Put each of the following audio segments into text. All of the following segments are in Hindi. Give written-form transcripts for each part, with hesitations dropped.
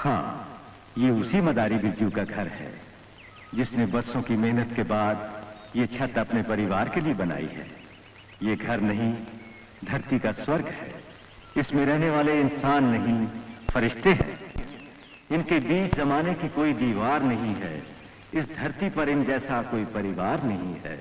हाँ, ये उसी मदारी बिरजू का घर है जिसने बरसों की मेहनत के बाद ये छत अपने परिवार के लिए बनाई है। ये घर नहीं, धरती का स्वर्ग है। इसमें रहने वाले इंसान नहीं, फरिश्ते हैं। इनके बीच जमाने की कोई दीवार नहीं है। इस धरती पर इन जैसा कोई परिवार नहीं है।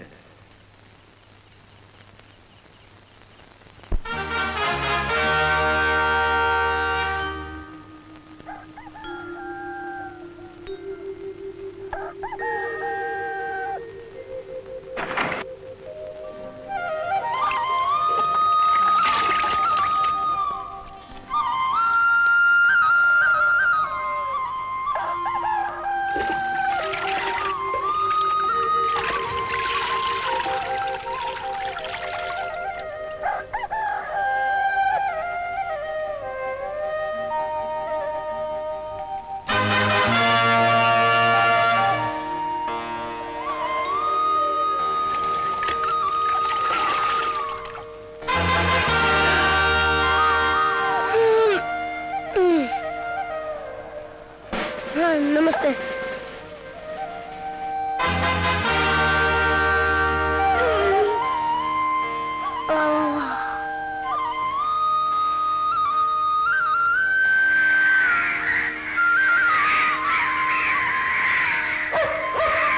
नमस्ते।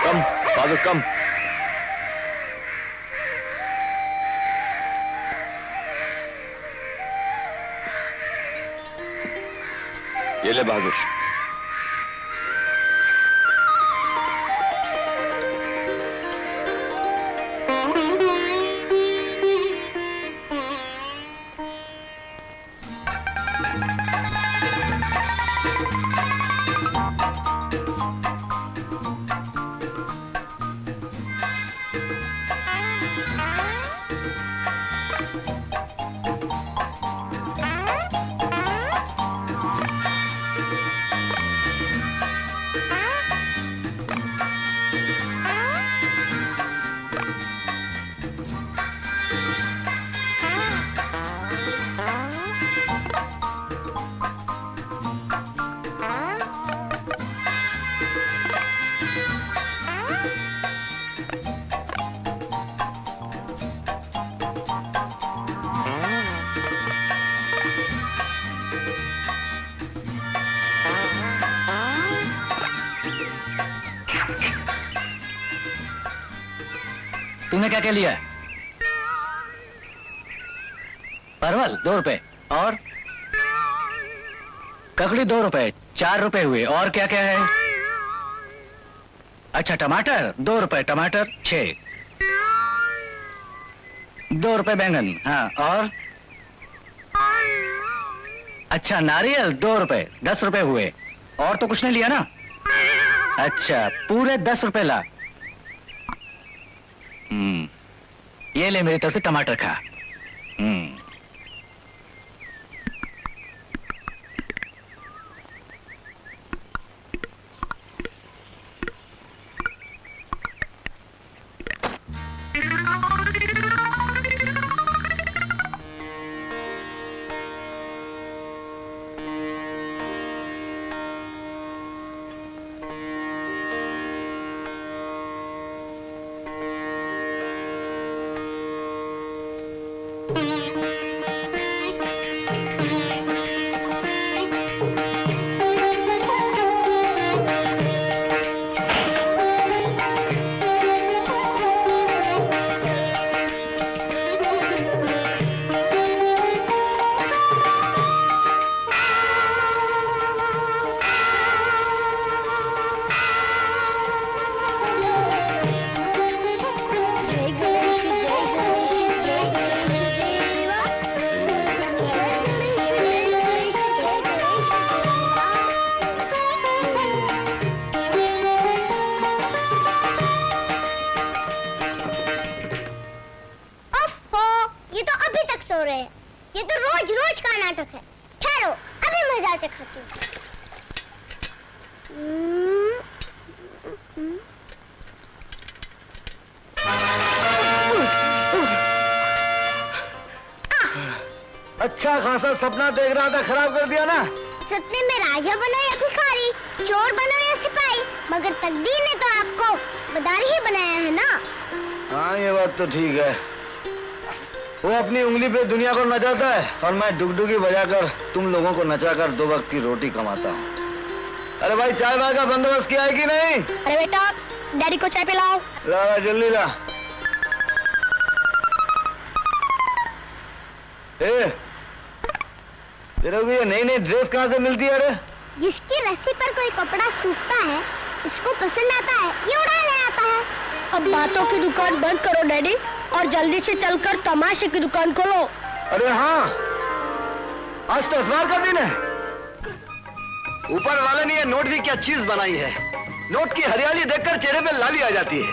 कम फादर कम। ये ले बहादुर। तूने क्या क्या लिया? परवल 2 रुपए और ककड़ी 2 रुपए, 4 रुपए हुए। और क्या क्या है? अच्छा टमाटर 2 रुपए, टमाटर 6। 2 रुपए बैंगन। हाँ और अच्छा नारियल 2 रुपए, 10 रुपए हुए। और तो कुछ नहीं लिया ना? अच्छा पूरे 10 रुपए ला। ये ले मेरी तरफ से टमाटर खा। ये तो रोज रोज का नाटक है। ठहरो, अभी मैं जाके खाती हूँ। अच्छा खासा सपना देख रहा था, खराब कर दिया ना। सपने में राजा बनो या भिखारी, चोर बनो या सिपाही, मगर तकदीर ने तो आपको मदारी ही बनाया है ना। हाँ ये बात तो ठीक है। वो अपनी उंगली पे दुनिया को नचाता है और मैं डुगडुगी बजाकर तुम लोगों को नचाकर 2 वक्त की रोटी कमाता हूँ। अरे भाई चाय वाय का बंदोबस्त किया है कि नहीं? अरे बेटा डैडी को चाय पिलाओ। ला जल्दी ला। तेरे को ये नई नई ड्रेस कहाँ से मिलती है? अरे जिसकी रस्सी पर कोई कपड़ा सूखता है, इसको पसंद आता है, ये उड़ा ले आता है। अब बातों की दुकान बंद करो डैडी और जल्दी से चलकर तमाशे की दुकान खोलो। अरे हाँ, आज तो इतवार का दिन है। ऊपर वाले ने ये नोट भी क्या चीज बनाई है। नोट की हरियाली देखकर चेहरे पे लाली आ जाती है।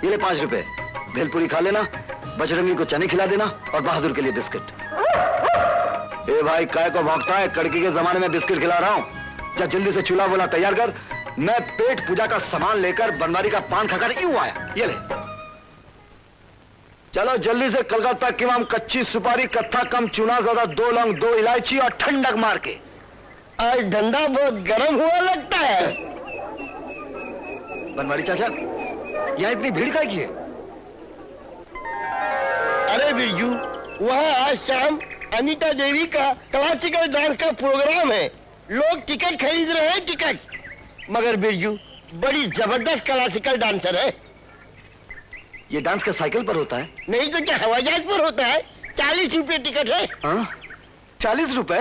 ये ले 5 रुपए, भेलपुरी खा लेना, बजरंगी को चने खिला देना और बहादुर के लिए बिस्किट। ए भाई काय को भौंकता है? कड़की के जमाने में बिस्किट खिला रहा हूँ। जा जल्दी से चूल्हा बोला तैयार कर। मैं पेट पूजा का सामान लेकर बनवारी का पान खाकर यूं आया। ये ले चलो जल्दी से कलकत्ता की माम कच्ची सुपारी, कत्था कम चूना, ज्यादा 2 लौंग 2 इलायची और ठंडक मार के। आज धंधा बहुत गर्म हुआ लगता है। बनवारी चाचा यहाँ इतनी भीड़ काहे की है? अरे बिरजू, वहाँ आज शाम अनीता देवी का क्लासिकल डांस का प्रोग्राम है। लोग टिकट खरीद रहे हैं, टिकट। मगर बिरजू बड़ी जबरदस्त क्लासिकल डांसर है। ये डांस का साइकिल पर होता है? नहीं तो क्या हवाई जहाज पर होता है। 40 रुपए टिकट है। हाँ 40 रुपए?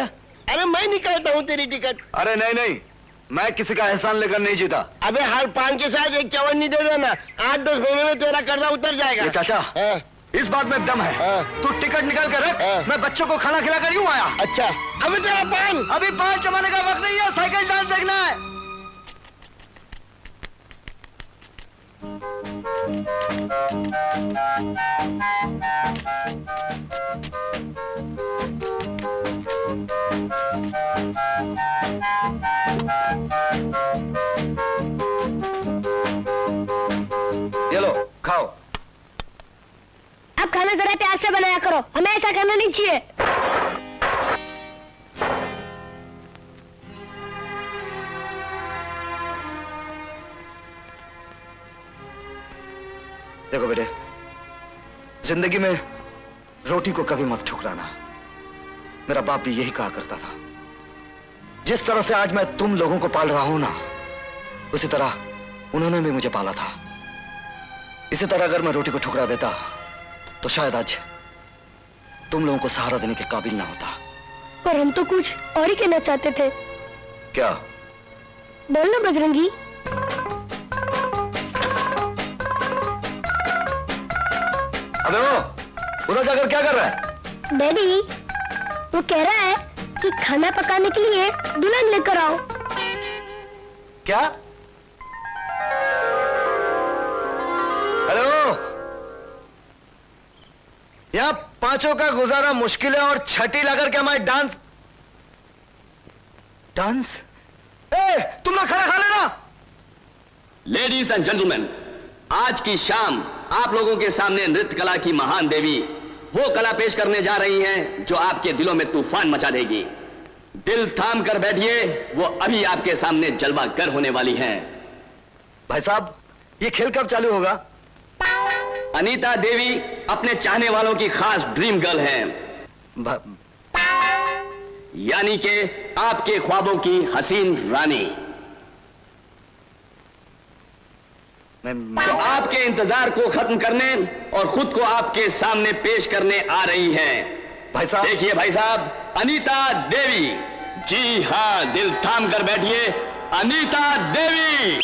अरे मैं निकालता हूँ तेरी टिकट। अरे नहीं नहीं, मैं किसी का एहसान लेकर नहीं जीता। अबे हर पान के साथ एक चवन्नी दे देना, 8-10 महीने में तेरा कर्जा उतर जाएगा। ये चाचा हाँ। इस बात में दम है। हाँ। तू टिकट निकाल कर रख। हाँ। मैं बच्चों को खाना खिलाकर यूं आया। अच्छा अबे तेरा पान। अभी पान जमाने का वक्त नहीं है, साइकिल डांस देखना है। ये लो खाओ। अब खाना जरा प्यार से बनाया करो, हमें ऐसा करना नहीं चाहिए। देखो बेटे, जिंदगी में रोटी को कभी मत ठुकराना। मेरा बाप भी यही कहा करता था। जिस तरह से आज मैं तुम लोगों को पाल रहा हूं ना, उसी तरह उन्होंने भी मुझे पाला था। इसी तरह अगर मैं रोटी को ठुकरा देता तो शायद आज तुम लोगों को सहारा देने के काबिल ना होता। पर हम तो कुछ और ही कहना चाहते थे। क्या? बोलना बजरंगी। अबे वो उधर जाकर क्या कर रहा है? डैडी वो कह रहा है कि खाना पकाने के लिए दुल्हन लेकर आओ। क्या? हेलो, यहाँ 5 का गुजारा मुश्किल है और छठी लाकर के हमारे डांस तुम लोग खाना खा लेना। लेडीज एंड जेंटलमैन, आज की शाम आप लोगों के सामने नृत्य कला की महान देवी वो कला पेश करने जा रही हैं जो आपके दिलों में तूफान मचा देगी। दिल थाम कर बैठिए, वो अभी आपके सामने जलवागर होने वाली हैं। भाई साहब ये खेल कब चालू होगा? अनीता देवी अपने चाहने वालों की खास ड्रीम गर्ल हैं, यानी कि आपके ख्वाबों की हसीन रानी। तो आपके इंतजार को खत्म करने और खुद को आपके सामने पेश करने आ रही हैं। भाई साहब देखिए भाई साहब, अनीता देवी। जी हां, दिल थाम कर बैठिए, अनीता देवी।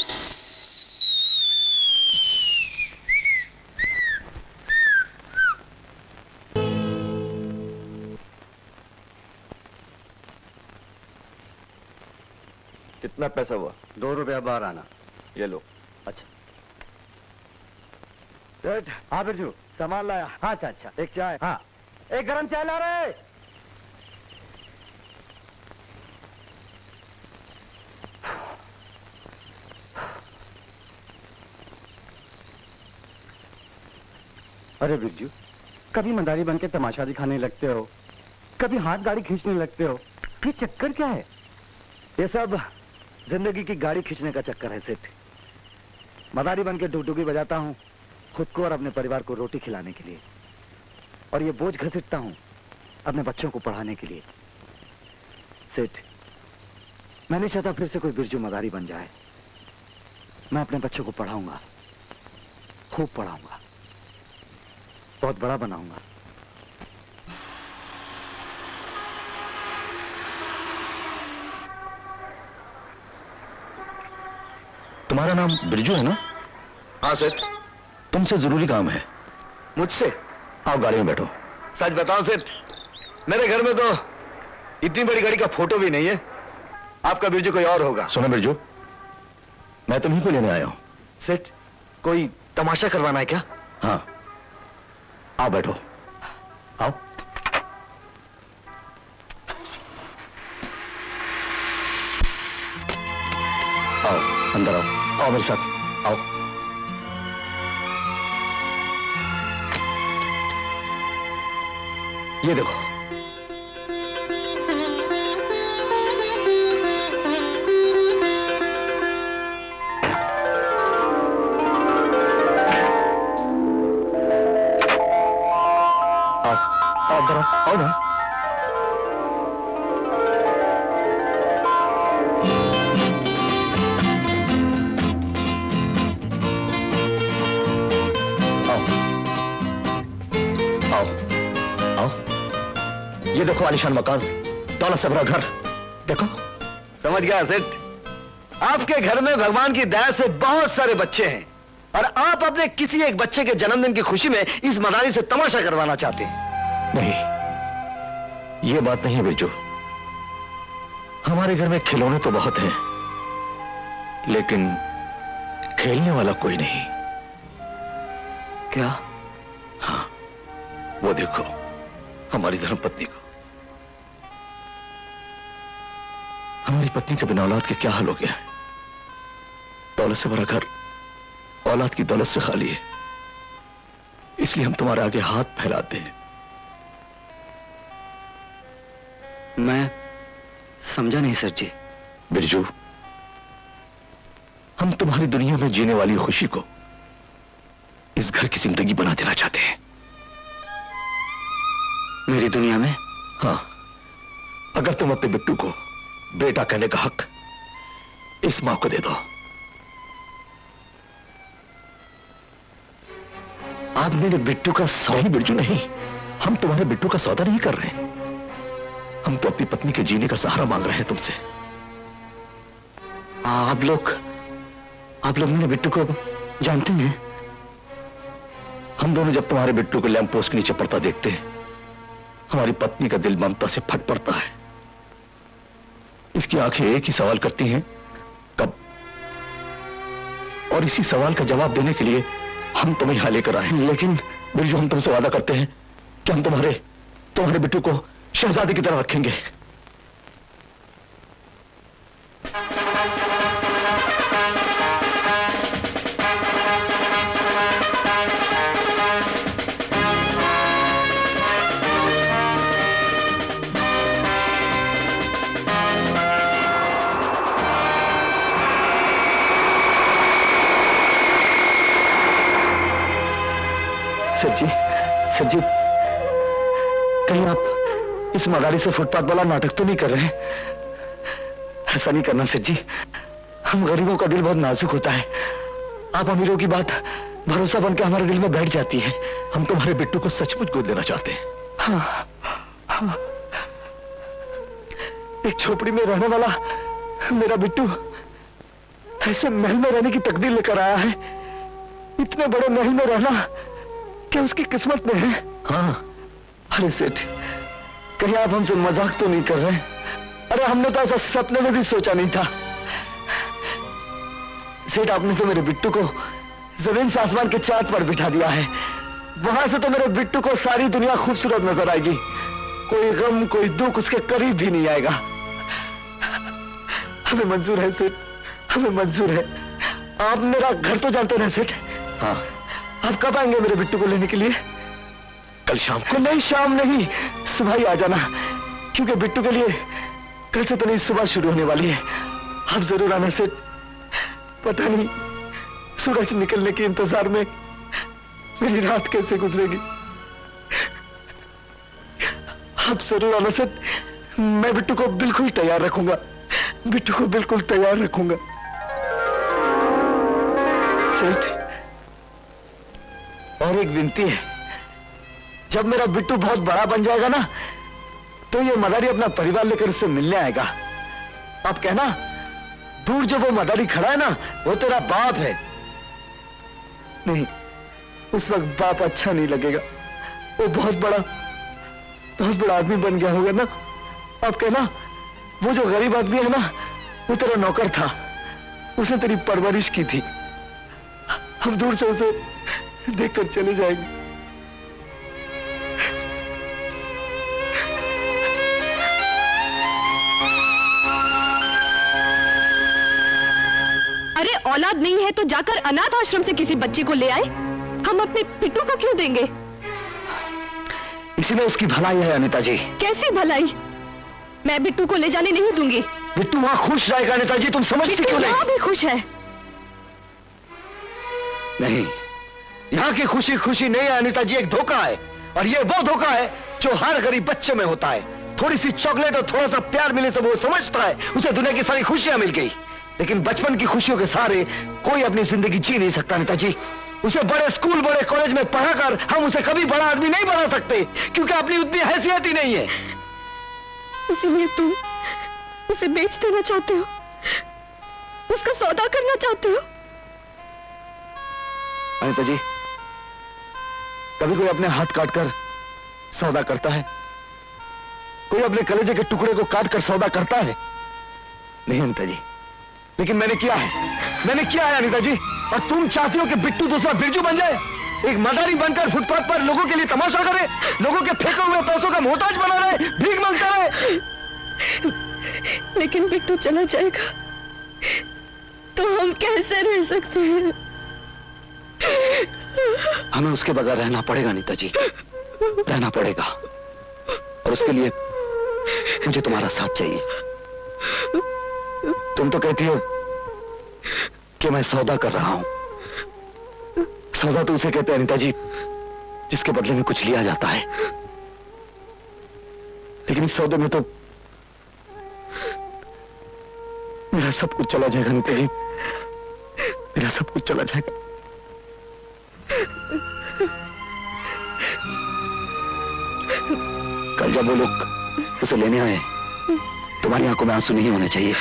कितना पैसा हुआ? 2 रुपया बाहर आना। ये लो। अच्छा सेठ। हाँ बिरजू सामान लाया। हाँ अच्छा अच्छा, एक चाय। हाँ एक गरम चाय ला रहे। अरे बिरजू, कभी मंदारी बन के तमाशा दिखाने लगते हो, कभी हाथ गाड़ी खींचने लगते हो, ये चक्कर क्या है? ये सब जिंदगी की गाड़ी खींचने का चक्कर है सेठ। मदारी बन के डुगडुगी बजाता हूँ खुद को और अपने परिवार को रोटी खिलाने के लिए, और ये बोझ घसीटता हूँ अपने बच्चों को पढ़ाने के लिए। सेठ, मैं नहीं चाहता फिर से कोई बिरजू मदारी बन जाए। मैं अपने बच्चों को पढ़ाऊंगा, खूब पढ़ाऊंगा, बहुत बड़ा बनाऊंगा। तुम्हारा नाम बिरजू है ना? हाँ सेठ। तुमसे जरूरी काम है। मुझसे? आओ गाड़ी में बैठो। सच बताओ सेठ, मेरे घर में तो इतनी बड़ी गाड़ी का फोटो भी नहीं है। आपका बिरजू कोई और होगा। सुनो बिरजू, मैं तुम्ही को लेने आया हूं। सेठ, कोई तमाशा करवाना है क्या? हाँ, आओ बैठो। आओ। आओ अंदर आओ। आओ मेरे साथ आओ। ये देखो, आओ अंदर आओ। आओ ना। ये देखो आलीशान मकान, दौलत से भरा घर। देखो। समझ गया सेठ, आपके घर में भगवान की दया से बहुत सारे बच्चे हैं और आप अपने किसी एक बच्चे के जन्मदिन की खुशी में इस मदारी से तमाशा करवाना चाहते हैं। नहीं, ये बात नहीं है बिरजू। हमारे घर में खिलौने तो बहुत हैं, लेकिन खेलने वाला कोई नहीं। क्या? हाँ, वो देखो हमारी धर्मपत्नी को। हमारी पत्नी के बिना औलाद के क्या हाल हो गया है। दौलत से भरा घर औलाद की दौलत से खाली है, इसलिए हम तुम्हारे आगे हाथ फैलाते हैं। मैं समझा नहीं सर जी। बिरजू, हम तुम्हारी दुनिया में जीने वाली खुशी को इस घर की जिंदगी बना देना चाहते हैं। मेरी दुनिया में? हाँ, अगर तुम अपने बिट्टू को बेटा कहने का हक इस मां को दे दो। आप मेरे बिट्टू का नहीं बिरजू, नहीं, हम तुम्हारे बिट्टू का सौदा नहीं कर रहे हैं। हम तो अपनी पत्नी के जीने का सहारा मांग रहे हैं तुमसे। आप लोग मेरे बिट्टू को जानते हैं? हम दोनों जब तुम्हारे बिट्टू को लैंप पोस्ट के नीचे पड़ता देखते हैं, हमारी पत्नी का दिल ममता से फट पड़ता है। इसकी आंखें एक ही सवाल करती हैं, कब? और इसी सवाल का जवाब देने के लिए हम तुम्हें यहां लेकर आए। लेकिन बिरजू, हम तुमसे वादा करते हैं कि हम तुम्हारे बिट्टू को शहजादी की तरह रखेंगे। सर जी, कहीं आप इस मदारी से फुटपाथ वाला नाटक तो नहीं कर रहे हैं? ऐसा नहीं करना सर जी, हम गरीबों का दिल बहुत नाजुक होता है। आप अमीरों की बात भरोसा बन के हमारे दिल में बैठ जाती है। हम तुम्हारे बिट्टू को सचमुच गोद लेना चाहते हैं। हाँ। एक झोपड़ी में रहने वाला मेरा बिट्टू ऐसे महल में रहने की तकदीर लेकर आया है। इतने बड़े महल में रहना क्या उसकी किस्मत में है? हाँ। अरे सेठ, कहीं आप हमसे मजाक तो नहीं कर रहे? अरे हमने तो ऐसा सपने में भी सोचा नहीं था। सेठ, आपने तो मेरे बिट्टू को जमीन से आसमान के चांद पर बिठा दिया है। वहां से तो मेरे बिट्टू को सारी दुनिया खूबसूरत नजर आएगी। कोई गम, कोई दुख उसके करीब भी नहीं आएगा। हमें मंजूर है सेठ, हमें मंजूर है। आप मेरा घर तो जानते हैं सेठ? हाँ। आप कब आएंगे मेरे बिट्टू को लेने के लिए? कल शाम को। नहीं, शाम नहीं, सुबह ही आ जाना, क्योंकि बिट्टू के लिए कल से तो नहीं, सुबह शुरू होने वाली है। आप जरूर आना सेठ। पता नहीं सूरज निकलने के इंतजार में मेरी रात कैसे गुजरेगी। आप जरूर आना सेठ। मैं बिट्टू को बिल्कुल तैयार रखूंगा, बिट्टू को बिल्कुल तैयार रखूंगा। सेठ, और एक विनती है, जब मेरा बिट्टू बहुत बड़ा बन जाएगा ना, तो ये मदारी अपना परिवार लेकर उससे मिलने आएगा। आप कहना, दूर जो वो मदारी खड़ा है ना, वो तेरा बाप है। नहीं, उस वक्त बाप अच्छा नहीं लगेगा। वो बहुत बड़ा आदमी बन गया होगा ना। आप कहना, वो जो गरीब आदमी है ना, वो तेरा नौकर था, उसने तेरी परवरिश की थी। हम दूर से उसे देखकर चले जाएंगे। अरे औलाद नहीं है तो जाकर अनाथ आश्रम से किसी बच्चे को ले आए। हम अपने पिट्टू को क्यों देंगे? इसी में उसकी भलाई है अनिता जी। कैसी भलाई? मैं बिट्टू को ले जाने नहीं दूंगी। बिट्टू वहां खुश रहेगा अनिता जी, तुम समझती क्यों नहीं? यहाँ भी खुश है। नहीं, यहाँ की खुशी खुशी नहीं है अनिता जी, एक धोखा है। और ये वो धोखा है जो हर गरीब बच्चे में होता है। थोड़ी सी चॉकलेट और थोड़ा सा प्यार मिले से वो समझता है उसे दुनिया की सारी खुशियां मिल गई। लेकिन बचपन की खुशियों के सहारे कोई अपनी जिंदगी जी नहीं सकता अनिता जी। उसे बड़े स्कूल बड़े कॉलेज में पढ़ाकर हम उसे कभी बड़ा आदमी नहीं बना सकते, क्योंकि अपनी उतनी हैसियत ही नहीं है। इसलिए तुम उसे बेच देना चाहते हो, उसका सौदा करना चाहते हो? अनिता जी, कभी कोई अपने हाथ काटकर सौदा करता है? कोई अपने कलेजे के टुकड़े को काटकर सौदा करता है? नहीं अनिता जी, लेकिन मैंने किया है अनिता जी। और तुम चाहती हो कि बिट्टू दूसरा बिरजू बन जाए, एक मदारी बनकर फुटपाथ पर लोगों के लिए तमाशा करे, लोगों के फेंके हुए पैसों का मोहताज बना रहे, भीख मांगता रहे। लेकिन बिट्टू चला जाएगा तो हम कैसे रह सकते हैं? हमें उसके बगैर रहना पड़ेगा अनिता जी, रहना पड़ेगा। और उसके लिए मुझे तुम्हारा साथ चाहिए। तुम तो कहती हो कि मैं सौदा कर रहा हूं। सौदा तो उसे कहते हैं अनिता जी जिसके बदले में कुछ लिया जाता है। लेकिन इस सौदे में तो मेरा सब कुछ चला जाएगा अनिता जी, मेरा सब कुछ चला जाएगा। कल जब वो लोग उसे लेने आए, तुम्हारी आंखों में आंसू नहीं होने चाहिए।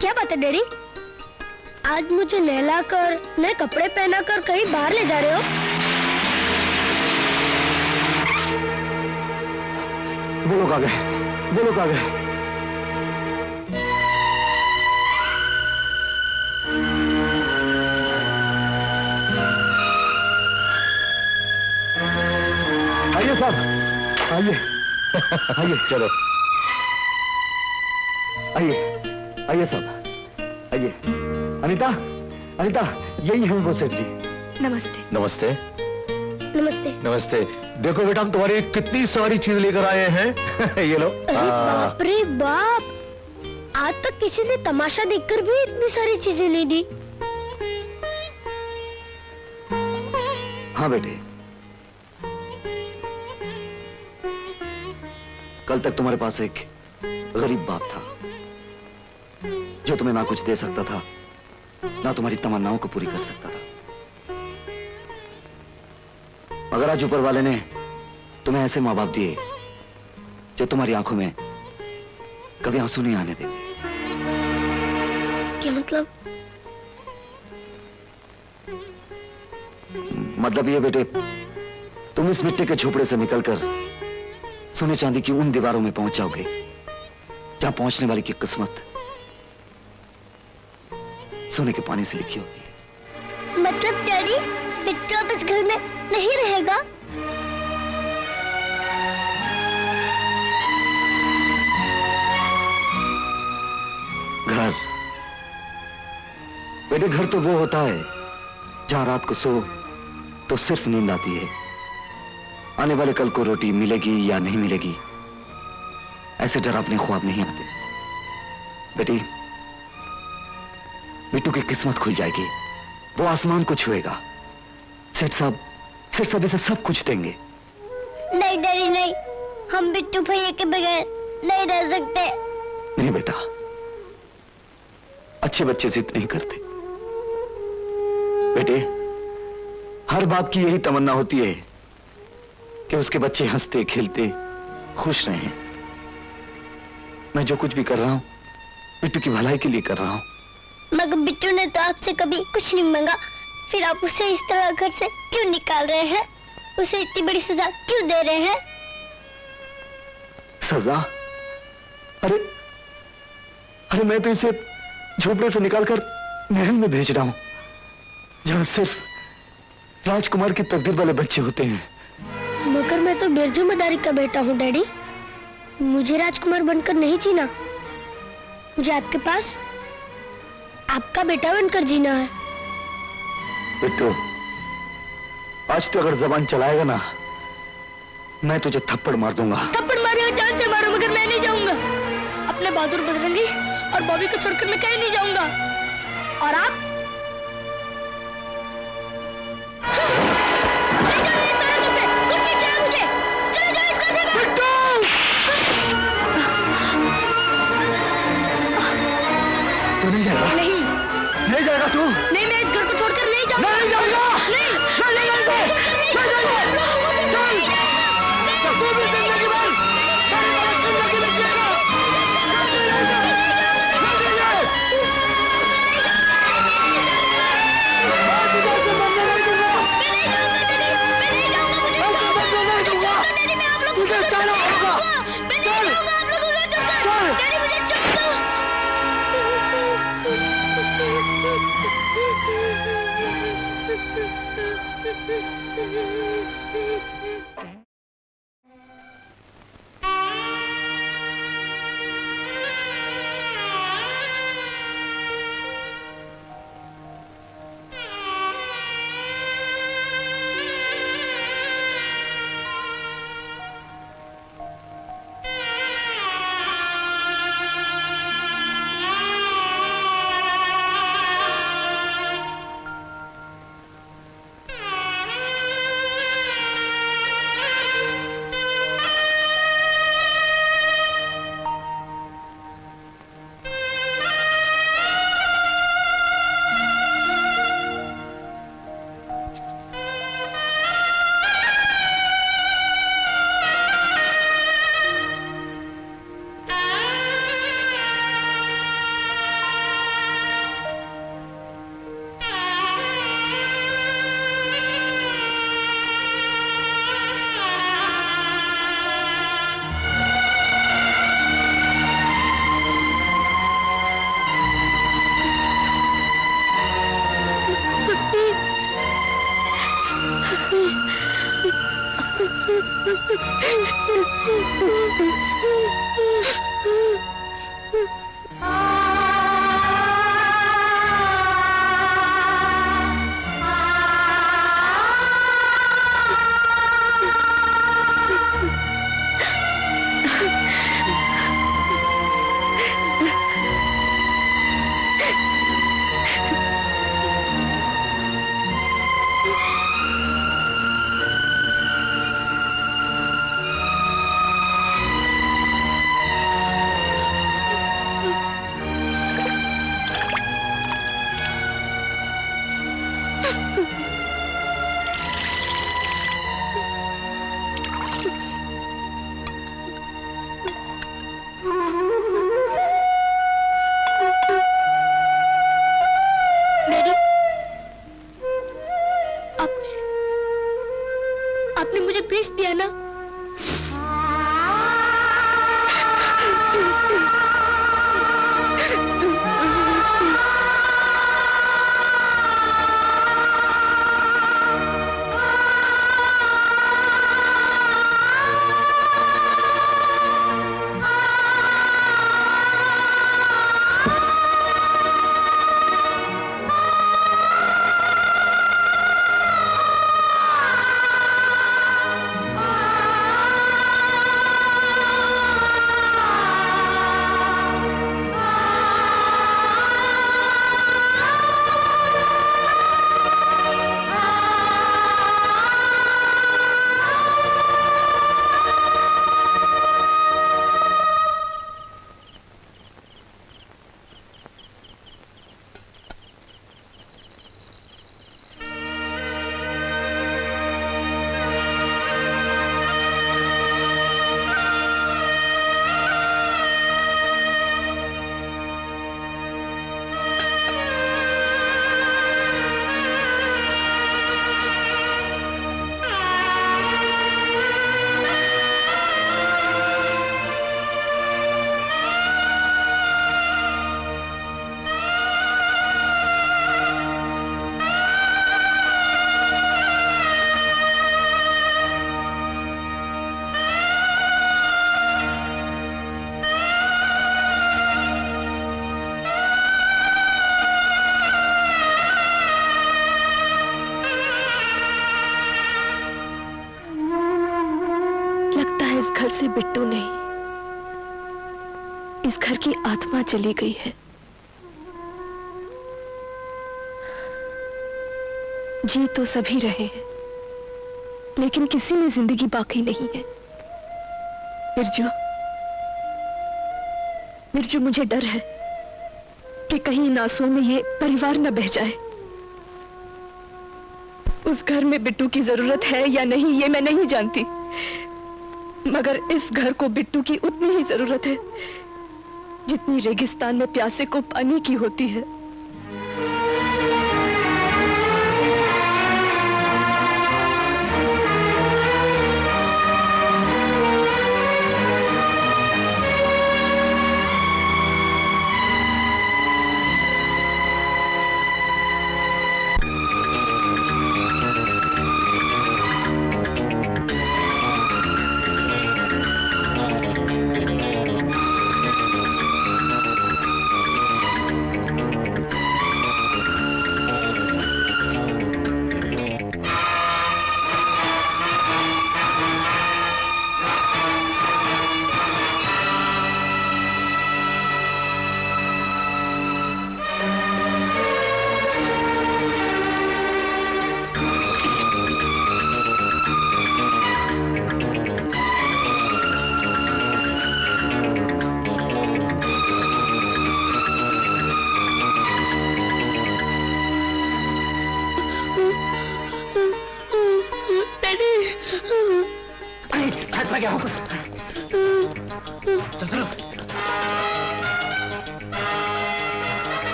क्या बात है डैडी? आज मुझे नहलाकर नए कपड़े पहनाकर कहीं बाहर ले जा रहे हो? वो लोग आ गए, वो लोग आ गए। आइए साहब, आइए आइए, चलो आइए आइए साहब, आइए। अनिता, अनिता, यही है वो सेठ जी। नमस्ते। नमस्ते। नमस्ते। नमस्ते। देखो बेटा, हम तुम्हारी कितनी सारी चीज लेकर आए हैं। ये लो। अरे बाप रे बाप, आज तक किसी ने तमाशा देखकर भी इतनी सारी चीजें नहीं दी। हाँ बेटे, कल तक तुम्हारे पास एक गरीब बाप था जो तुम्हें ना कुछ दे सकता था, ना तुम्हारी तमन्नाओं को पूरी कर सकता था। मगर आज ऊपर वाले ने तुम्हें ऐसे माँ बाप दिए जो तुम्हारी आंखों में कभी आंसू नहीं आने देंगे। क्या मतलब? मतलब ये बेटे, तुम इस मिट्टी के झोपड़े से निकलकर सोने चांदी की उन दीवारों में पहुंच जाओगे जहां पहुंचने वाली की किस्मत सोने के पानी से लिखी होती है। मतलब डैडी, बिट्टू अब इस घर में नहीं रहेगा? घर बेटे, घर तो वो होता है जहां रात को सो तो सिर्फ नींद आती है। आने वाले कल को रोटी मिलेगी या नहीं मिलेगी ऐसे डरावने ख्वाब नहीं आते। बेटी, बिट्टू की किस्मत खुल जाएगी, वो आसमान को छुएगा। सेठ साहब इसे सब कुछ देंगे। नहीं डैडी नहीं, हम बिट्टू भैया के बगैर नहीं रह सकते। नहीं बेटा, अच्छे बच्चे जिद नहीं करते। बेटे, हर बाप की यही तमन्ना होती है कि उसके बच्चे हंसते खेलते खुश रहें। मैं जो कुछ भी कर रहा हूं बिट्टू की भलाई के लिए कर रहा हूं। मगर बिट्टू ने तो आपसे कभी कुछ नहीं मांगा, फिर आप उसे इस तरह घर से क्यों निकाल रहे हैं? उसे इतनी बड़ी सजा क्यों दे रहे हैं? सजा? अरे मैं तो इसे झोपड़े से निकालकर महल में भेज रहा हूं जहां सिर्फ राजकुमार की तकदीर वाले बच्चे होते हैं। मगर मैं तो बिरजू मदारी का बेटा हूँ डैडी, मुझे राजकुमार बनकर नहीं जीना। मुझे आपके पास आपका बेटा बनकर जीना है। बिट्टू, आज तो अगर जबान चलाएगा ना, मैं तुझे थप्पड़ मार दूंगा। थप्पड़ मारो या जान से मारो, मगर मैं नहीं जाऊंगा। अपने बहादुर बजरंगी और बॉबी को छोड़कर मैं कहीं नहीं जाऊंगा। और आप तू नहीं जाएगा? नहीं जाएगा तू? नहीं, मैं इस घर को छोड़कर नहीं जाऊंगा। नहीं जाऊंगा। नहीं, मैं नहीं जाऊंगा। चल, तू भी जिंदगी भर सारी बात जिंदगी में जिएगा। तुझे जाना होगा। चल, चल। डैडी, आपने मुझे बेच दिया ना? इस घर से बिट्टू नहीं, इस घर की आत्मा चली गई है। जी तो सभी रहे हैं, लेकिन किसी में जिंदगी बाकी नहीं है। बिरजू, मुझे डर है कि कहीं इन आंसुओं में ये परिवार न बह जाए। उस घर में बिट्टू की जरूरत है या नहीं ये मैं नहीं जानती, मगर इस घर को बिट्टू की उतनी ही जरूरत है जितनी रेगिस्तान में प्यासे को पानी की होती है।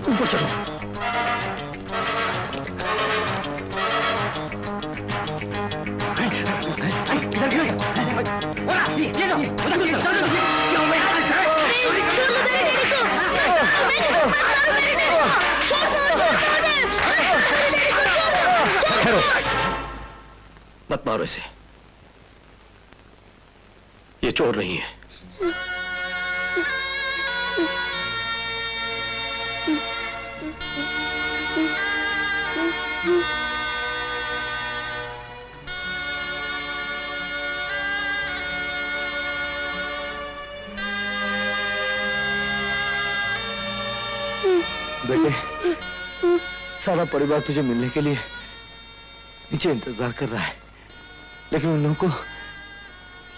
ऊपर चलो। मत मारो इसे, ये चोर नहीं है। बेटे, सारा परिवार तुझे मिलने के लिए नीचे इंतजार कर रहा है, लेकिन उन लोगों को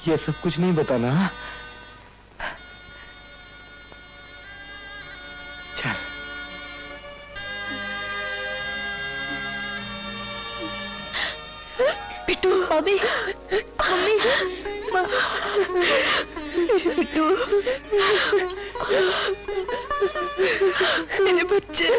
ये सब कुछ नहीं बताना। चल। बिट्टू, मम्मी, मम्मी, बिट्टू, मेरे बच्चे